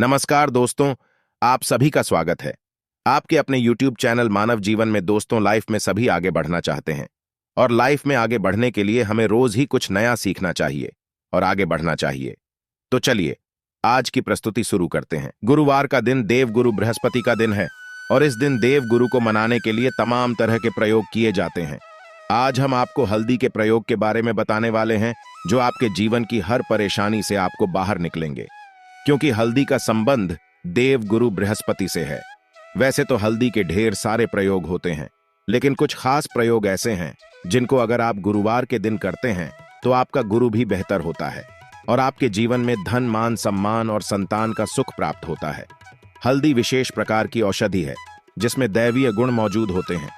नमस्कार दोस्तों, आप सभी का स्वागत है। आपके अपने YouTube चैनल मानव जीवन में दोस्तों लाइफ में सभी आगे बढ़ना चाहते हैं और लाइफ में आगे बढ़ने के लिए हमें रोज ही कुछ नया सीखना चाहिए और आगे बढ़ना चाहिए। तो चलिए आज की प्रस्तुति शुरू करते हैं। गुरुवार का दिन देव गुरु बृहस्पति का दिन है और इस दिन देव गुरु को मनाने के लिए तमाम तरह के प्रयोग किए जाते हैं। आज हम आपको हल्दी के प्रयोग के बारे में बताने वाले हैं जो आपके जीवन की हर परेशानी से आपको बाहर निकलेंगे, क्योंकि हल्दी का संबंध देव गुरु बृहस्पति से है। वैसे तो हल्दी के ढेर सारे प्रयोग होते हैं, लेकिन कुछ खास प्रयोग ऐसे हैं जिनको अगर आप गुरुवार के दिन करते हैं तो आपका गुरु भी बेहतर होता है और आपके जीवन में धन, मान, सम्मान और संतान का सुख प्राप्त होता है। हल्दी विशेष प्रकार की औषधि है जिसमें दैवीय गुण मौजूद होते हैं।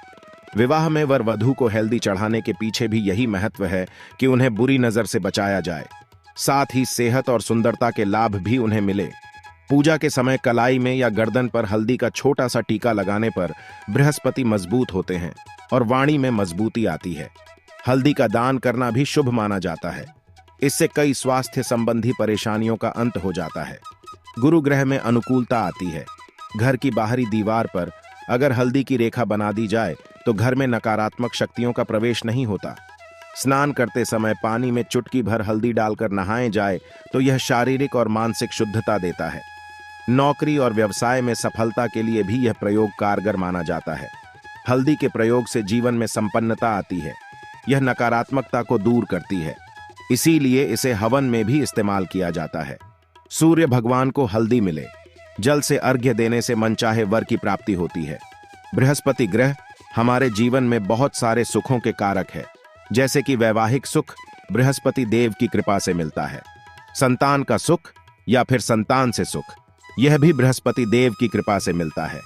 विवाह में वर वधू को हल्दी चढ़ाने के पीछे भी यही महत्व है कि उन्हें बुरी नजर से बचाया जाए, साथ ही सेहत और सुंदरता के लाभ भी उन्हें मिले। पूजा के समय कलाई में या गर्दन पर हल्दी का छोटा सा टीका लगाने पर बृहस्पति मजबूत होते हैं और वाणी में मजबूती आती है। हल्दी का दान करना भी शुभ माना जाता है। इससे कई स्वास्थ्य संबंधी परेशानियों का अंत हो जाता है। गुरु ग्रह में अनुकूलता आती है। घर की बाहरी दीवार पर अगर हल्दी की रेखा बना दी जाए तो घर में नकारात्मक शक्तियों का प्रवेश नहीं होता। स्नान करते समय पानी में चुटकी भर हल्दी डालकर नहाए जाए तो यह शारीरिक और मानसिक शुद्धता देता है। नौकरी और व्यवसाय में सफलता के लिए भी यह प्रयोग कारगर माना जाता है। हल्दी के प्रयोग से जीवन में संपन्नता आती है। यह नकारात्मकता को दूर करती है, इसीलिए इसे हवन में भी इस्तेमाल किया जाता है। सूर्य भगवान को हल्दी मिले, जल से अर्घ्य देने से मनचाहे वर की प्राप्ति होती है। बृहस्पति ग्रह हमारे जीवन में बहुत सारे सुखों के कारक है, जैसे कि वैवाहिक सुख बृहस्पति देव की कृपा से मिलता है। संतान का सुख या फिर संतान से सुख, यह भी बृहस्पति देव की कृपा से मिलता है।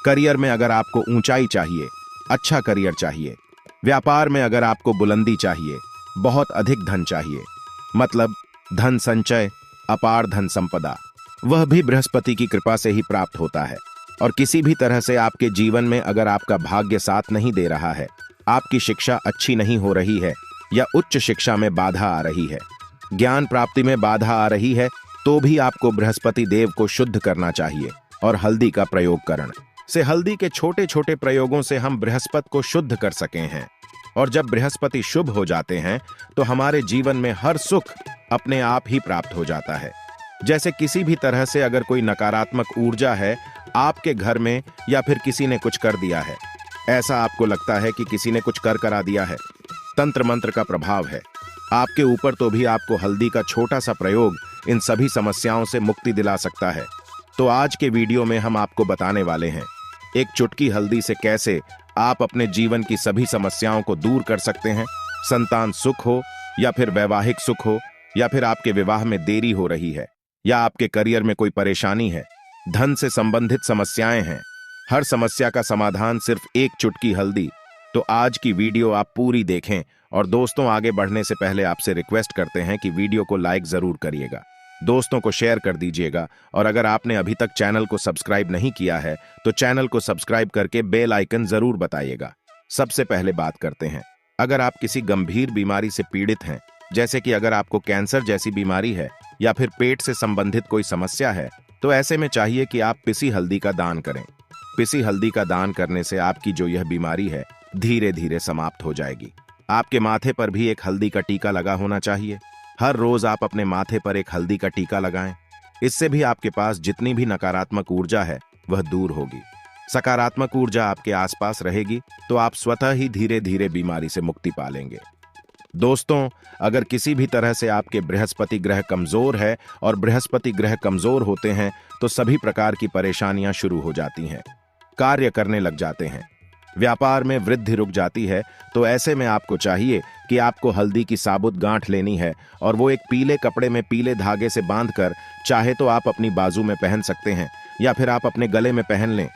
करियर में अगर आपको ऊंचाई चाहिए, अच्छा करियर चाहिए, व्यापार में अगर आपको बुलंदी चाहिए, बहुत अधिक धन चाहिए, मतलब धन संचय, अपार धन संपदा, वह भी बृहस्पति की कृपा से ही प्राप्त होता है। और किसी भी तरह से आपके जीवन में अगर आपका भाग्य साथ नहीं दे रहा है, आपकी शिक्षा अच्छी नहीं हो रही है या उच्च शिक्षा में बाधा आ रही है, ज्ञान प्राप्ति में बाधा आ रही है, तो भी आपको बृहस्पति देव को शुद्ध करना चाहिए और हल्दी का प्रयोग करने से हल्दी के छोटे छोटे प्रयोगों से हम बृहस्पति को शुद्ध कर सके हैं। और जब बृहस्पति शुभ हो जाते हैं तो हमारे जीवन में हर सुख अपने आप ही प्राप्त हो जाता है। जैसे किसी भी तरह से अगर कोई नकारात्मक ऊर्जा है आपके घर में या फिर किसी ने कुछ कर दिया है, ऐसा आपको लगता है कि किसी ने कुछ करा दिया है, तंत्र मंत्र का प्रभाव है आपके ऊपर, तो भी आपको हल्दी का छोटा सा प्रयोग इन सभी समस्याओं से मुक्ति दिला सकता है। तो आज के वीडियो में हम आपको बताने वाले हैं एक चुटकी हल्दी से कैसे आप अपने जीवन की सभी समस्याओं को दूर कर सकते हैं। संतान सुख हो या फिर वैवाहिक सुख हो या फिर आपके विवाह में देरी हो रही है या आपके करियर में कोई परेशानी है, धन से संबंधित समस्याएं हैं, हर समस्या का समाधान सिर्फ एक चुटकी हल्दी। तो आज की वीडियो आप पूरी देखें। और दोस्तों, आगे बढ़ने से पहले आपसे रिक्वेस्ट करते हैं कि वीडियो को लाइक जरूर करिएगा, दोस्तों को शेयर कर दीजिएगा और अगर आपने अभी तक चैनल को सब्सक्राइब नहीं किया है तो चैनल को सब्सक्राइब करके बेल आइकन जरूर बताइएगा। सबसे पहले बात करते हैं, अगर आप किसी गंभीर बीमारी से पीड़ित हैं, जैसे कि अगर आपको कैंसर जैसी बीमारी है या फिर पेट से संबंधित कोई समस्या है, तो ऐसे में चाहिए कि आप पिसी हल्दी का दान करें। पिसी हल्दी का दान करने से आपकी जो यह बीमारी है धीरे धीरे समाप्त हो जाएगी। आपके माथे पर भी एक हल्दी का टीका लगा होना चाहिए। हर रोज आप अपने माथे पर एक हल्दी का टीका लगाएं। इससे भी आपके पास जितनी भी नकारात्मक ऊर्जा है वह दूर होगी, सकारात्मक ऊर्जा आपके आसपास रहेगी, तो आप स्वतः ही धीरे धीरे बीमारी से मुक्ति पा लेंगे। दोस्तों, अगर किसी भी तरह से आपके बृहस्पति ग्रह कमजोर है और बृहस्पति ग्रह कमजोर होते हैं तो सभी प्रकार की परेशानियां शुरू हो जाती हैं, कार्य करने लग जाते हैं, व्यापार में वृद्धि रुक जाती है। तो ऐसे में आपको चाहिए कि आपको हल्दी की साबुत गांठ लेनी है और वो एक पीले कपड़े में पीले धागे से बांधकर चाहे तो आप अपनी बाजू में पहन सकते हैं या फिर आप अपने गले में पहन लें।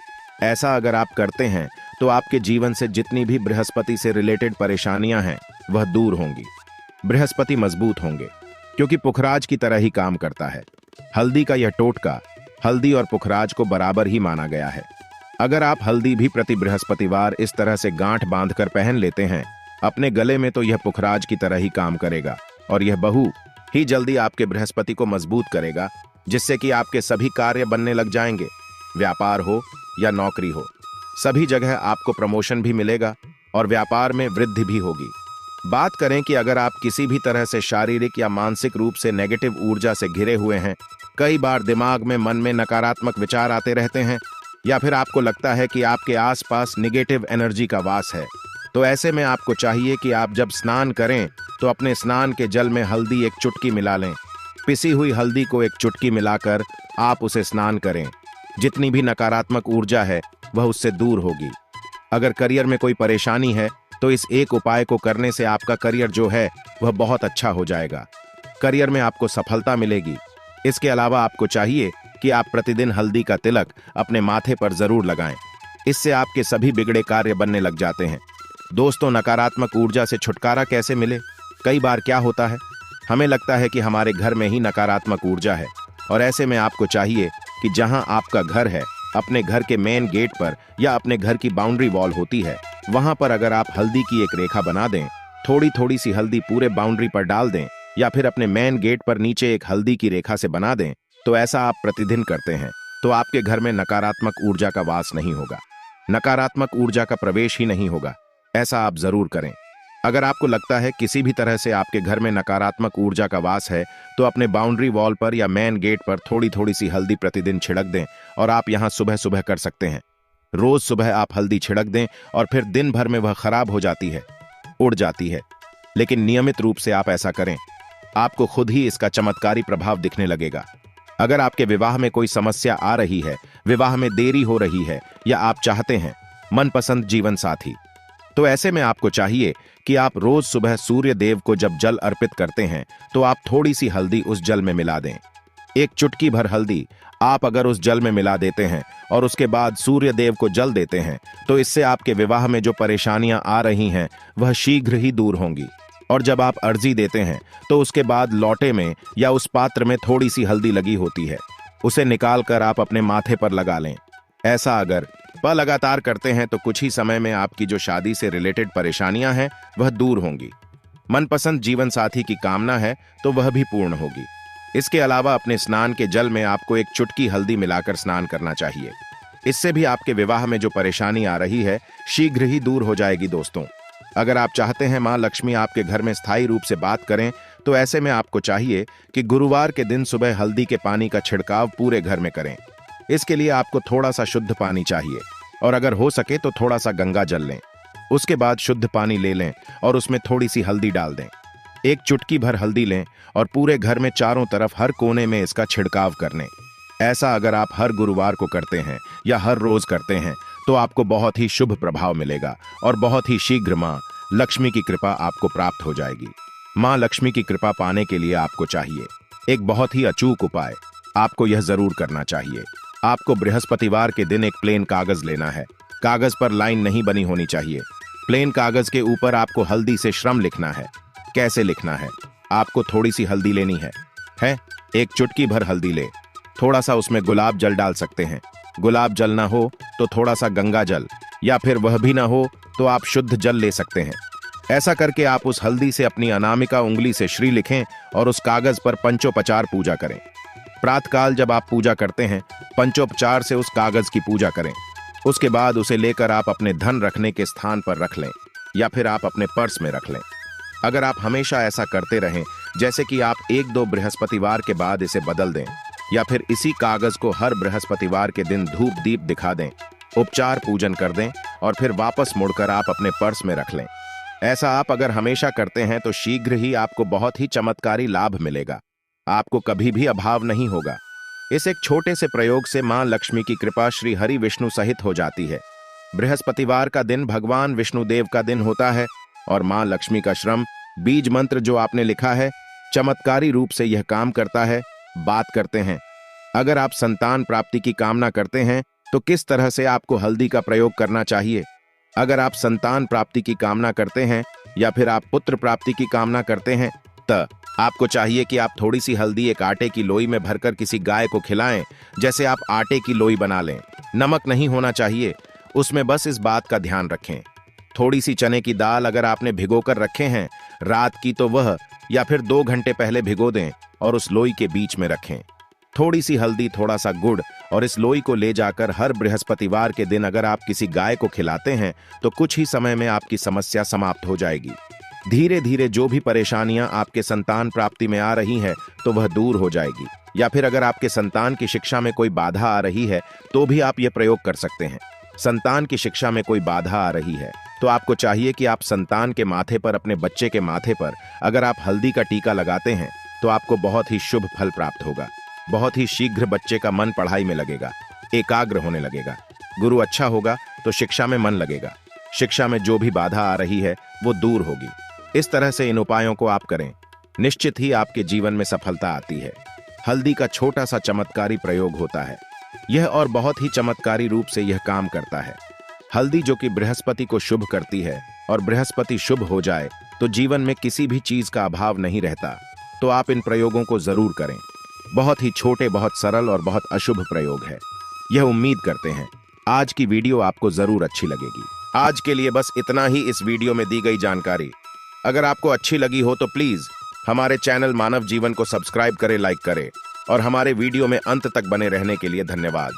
ऐसा अगर आप करते हैं तो आपके जीवन से जितनी भी बृहस्पति से रिलेटेड परेशानियां हैं वह दूर होंगी। बृहस्पति मजबूत होंगे क्योंकि पुखराज की तरह ही काम करता है। हल्दी का यह टोटका हल्दी और पुखराज को बराबर ही माना गया है। अगर आप हल्दी भी प्रति बृहस्पतिवार इस तरह से गांठ बांधकर पहन लेते हैं अपने गले में, तो यह पुखराज की तरह ही काम करेगा और यह बहु ही जल्दी आपके बृहस्पति को मजबूत करेगा जिससे कि आपके सभी कार्य बनने लग जाएंगे। व्यापार हो या नौकरी हो, सभी जगह आपको प्रमोशन भी मिलेगा और व्यापार में वृद्धि भी होगी। बात करें कि अगर आप किसी भी तरह से शारीरिक या मानसिक रूप से नेगेटिव ऊर्जा से घिरे हुए हैं, कई बार दिमाग में मन में नकारात्मक विचार आते रहते हैं, या फिर आपको लगता है कि आपके आसपास निगेटिव एनर्जी का वास है, तो ऐसे में आपको चाहिए कि आप जब स्नान करें तो अपने स्नान के जल में हल्दी एक चुटकी मिला लें। पिसी हुई हल्दी को एक चुटकी मिलाकर आप उसे स्नान करें। जितनी भी नकारात्मक ऊर्जा है वह उससे दूर होगी। अगर करियर में कोई परेशानी है तो इस एक उपाय को करने से आपका करियर जो है वह बहुत अच्छा हो जाएगा। करियर में आपको सफलता मिलेगी। इसके अलावा आपको चाहिए कि आप प्रतिदिन हल्दी का तिलक अपने माथे पर जरूर लगाएं। इससे आपके सभी बिगड़े कार्य बनने लग जाते हैं। दोस्तों, नकारात्मक ऊर्जा से छुटकारा कैसे मिले? कई बार क्या होता है, हमें लगता है कि हमारे घर में ही नकारात्मक ऊर्जा है, और ऐसे में आपको चाहिए कि जहां आपका घर है, अपने घर के मेन गेट पर या अपने घर की बाउंड्री वॉल होती है, वहां पर अगर आप हल्दी की एक रेखा बना दें, थोड़ी थोड़ी सी हल्दी पूरे बाउंड्री पर डाल दें, या फिर अपने मेन गेट पर नीचे एक हल्दी की रेखा से बना दें, तो ऐसा आप प्रतिदिन करते हैं तो आपके घर में नकारात्मक ऊर्जा का वास नहीं होगा, नकारात्मक ऊर्जा का प्रवेश ही नहीं होगा। ऐसा आप जरूर करें। अगर आपको लगता है किसी भी तरह से आपके घर में नकारात्मक ऊर्जा का वास है, तो अपने बाउंड्री वॉल पर या मेन गेट पर थोड़ी थोड़ी सी हल्दी प्रतिदिन छिड़क दें, और आप यहां सुबह सुबह कर सकते हैं। रोज सुबह आप हल्दी छिड़क दें और फिर दिन भर में वह खराब हो जाती है, उड़ जाती है, लेकिन नियमित रूप से आप ऐसा करें, आपको खुद ही इसका चमत्कारी प्रभाव दिखने लगेगा। अगर आपके विवाह में कोई समस्या आ रही है, विवाह में देरी हो रही है, या आप चाहते हैं मनपसंद जीवन साथी, तो ऐसे में आपको चाहिए कि आप रोज सुबह सूर्य देव को जब जल अर्पित करते हैं तो आप थोड़ी सी हल्दी उस जल में मिला दें। एक चुटकी भर हल्दी आप अगर उस जल में मिला देते हैं और उसके बाद सूर्य देव को जल देते हैं, तो इससे आपके विवाह में जो परेशानियां आ रही हैं वह शीघ्र ही दूर होंगी। और जब आप अर्जी देते हैं तो उसके बाद लौटे में या उस पात्र में थोड़ी सी हल्दी लगी होती है, उसे निकालकर आप अपने माथे पर लगा लें। ऐसा अगर लगातार करते हैं तो कुछ ही समय में आपकी जो शादी से रिलेटेड परेशानियां हैं वह दूर होंगी। मनपसंद जीवन साथी की कामना है तो वह भी पूर्ण होगी। इसके अलावा अपने स्नान के जल में आपको एक चुटकी हल्दी मिलाकर स्नान करना चाहिए। इससे भी आपके विवाह में जो परेशानी आ रही है शीघ्र ही दूर हो जाएगी। दोस्तों, अगर आप चाहते हैं मां लक्ष्मी आपके घर में स्थायी रूप से बात करें, तो ऐसे में आपको चाहिए कि गुरुवार के दिन सुबह हल्दी के पानी का छिड़काव पूरे घर में करें। इसके लिए आपको थोड़ा सा शुद्ध पानी चाहिए, और अगर हो सके तो थोड़ा सा गंगा जल लें। उसके बाद शुद्ध पानी ले लें और उसमें थोड़ी सी हल्दी डाल दें। एक चुटकी भर हल्दी लें और पूरे घर में चारों तरफ हर कोने में इसका छिड़काव कर लें। ऐसा अगर आप हर गुरुवार को करते हैं या हर रोज करते हैं तो आपको बहुत ही शुभ प्रभाव मिलेगा और बहुत ही शीघ्र मां लक्ष्मी की कृपा आपको प्राप्त हो जाएगी। मां लक्ष्मी की कृपा पाने के लिए आपको चाहिए एक बहुत ही अचूक उपाय। आपको यह जरूर करना चाहिए। आपको बृहस्पतिवार के दिन एक प्लेन कागज लेना है। कागज पर लाइन नहीं बनी होनी चाहिए। प्लेन कागज के ऊपर आपको हल्दी से श्रम लिखना है। कैसे लिखना है? आपको थोड़ी सी हल्दी लेनी है? एक चुटकी भर हल्दी ले, थोड़ा सा उसमें गुलाब जल डाल सकते हैं। गुलाब जल ना हो तो थोड़ा सा गंगा जल, या फिर वह भी ना हो तो आप शुद्ध जल ले सकते हैं। ऐसा करके आप उस हल्दी से अपनी अनामिका उंगली से श्री लिखें और उस कागज पर पंचोपचार पूजा करें। प्रातःकाल जब आप पूजा करते हैं, पंचोपचार से उस कागज की पूजा करें। उसके बाद उसे लेकर आप अपने धन रखने के स्थान पर रख लें, या फिर आप अपने पर्स में रख लें। अगर आप हमेशा ऐसा करते रहें, जैसे कि आप 1-2 बृहस्पतिवार के बाद इसे बदल दें, या फिर इसी कागज को हर बृहस्पतिवार के दिन धूप दीप दिखा दें, उपचार पूजन कर दें और फिर वापस मुड़कर आप अपने पर्स में रख लें। ऐसा आप अगर हमेशा करते हैं तो शीघ्र ही आपको बहुत ही चमत्कारी लाभ मिलेगा। आपको कभी भी अभाव नहीं होगा। इस एक छोटे से प्रयोग से मां लक्ष्मी की कृपा श्री हरि विष्णु सहित हो जाती है। बृहस्पतिवार का दिन भगवान विष्णुदेव का दिन होता है और मां लक्ष्मी का श्रम बीज मंत्र जो आपने लिखा है चमत्कारी रूप से यह काम करता है। बात करते हैं, अगर आप संतान प्राप्ति की कामना करते हैं तो किस तरह से आपको हल्दी का प्रयोग करना चाहिए। अगर आप संतान प्राप्ति की कामना करते हैं या फिर आप पुत्र प्राप्ति की कामना करते हैं, तो आपको चाहिए कि आप थोड़ी सी हल्दी एक आटे की लोई में भरकर किसी गाय को खिलाएं। जैसे आप आटे की लोई बना लें, नमक नहीं होना चाहिए उसमें, बस इस बात का ध्यान रखें। थोड़ी सी चने की दाल अगर आपने भिगोकर रखे हैं रात की, तो वह या फिर 2 घंटे पहले भिगो दें और उस लोई के बीच में रखें। थोड़ी सी हल्दी, थोड़ा सा गुड़ और इस लोई को ले जाकर हर बृहस्पतिवार के दिन अगर आप किसी गाय को खिलाते हैं तो कुछ ही समय में आपकी समस्या समाप्त हो जाएगी। धीरे धीरे जो भी परेशानियां आपके संतान प्राप्ति में आ रही हैं तो वह दूर हो जाएगी। या फिर अगर आपके संतान की शिक्षा में कोई बाधा आ रही है तो भी आप यह प्रयोग कर सकते हैं। संतान की शिक्षा में कोई बाधा आ रही है तो आपको चाहिए कि आप संतान के माथे पर, अपने बच्चे के माथे पर अगर आप हल्दी का टीका लगाते हैं तो आपको बहुत ही शुभ फल प्राप्त होगा। बहुत ही शीघ्र बच्चे का मन पढ़ाई में लगेगा, एकाग्र होने लगेगा। गुरु अच्छा होगा तो शिक्षा में मन लगेगा। शिक्षा में जो भी बाधा आ रही है वो दूर होगी। इस तरह से इन उपायों को आप करें, निश्चित ही आपके जीवन में सफलता आती है। हल्दी का छोटा सा चमत्कारी प्रयोग होता है यह, और बहुत ही चमत्कारी रूप से यह काम करता है। हल्दी जो कि बृहस्पति को शुभ करती है, और बृहस्पति शुभ हो जाए तो जीवन में किसी भी चीज का अभाव नहीं रहता। तो आप इन प्रयोगों को जरूर करें। बहुत ही छोटे, बहुत सरल और बहुत अशुभ प्रयोग है। यह उम्मीद करते हैं आज की वीडियो आपको जरूर अच्छी लगेगी। आज के लिए बस इतना ही इस वीडियो में दी गई जानकारी। अगर आपको अच्छी लगी हो तो प्लीज हमारे चैनल मानव जीवन को सब्सक्राइब करें, लाइक करें और हमारे वीडियो में अंत तक बने रहने के लिए धन्यवाद।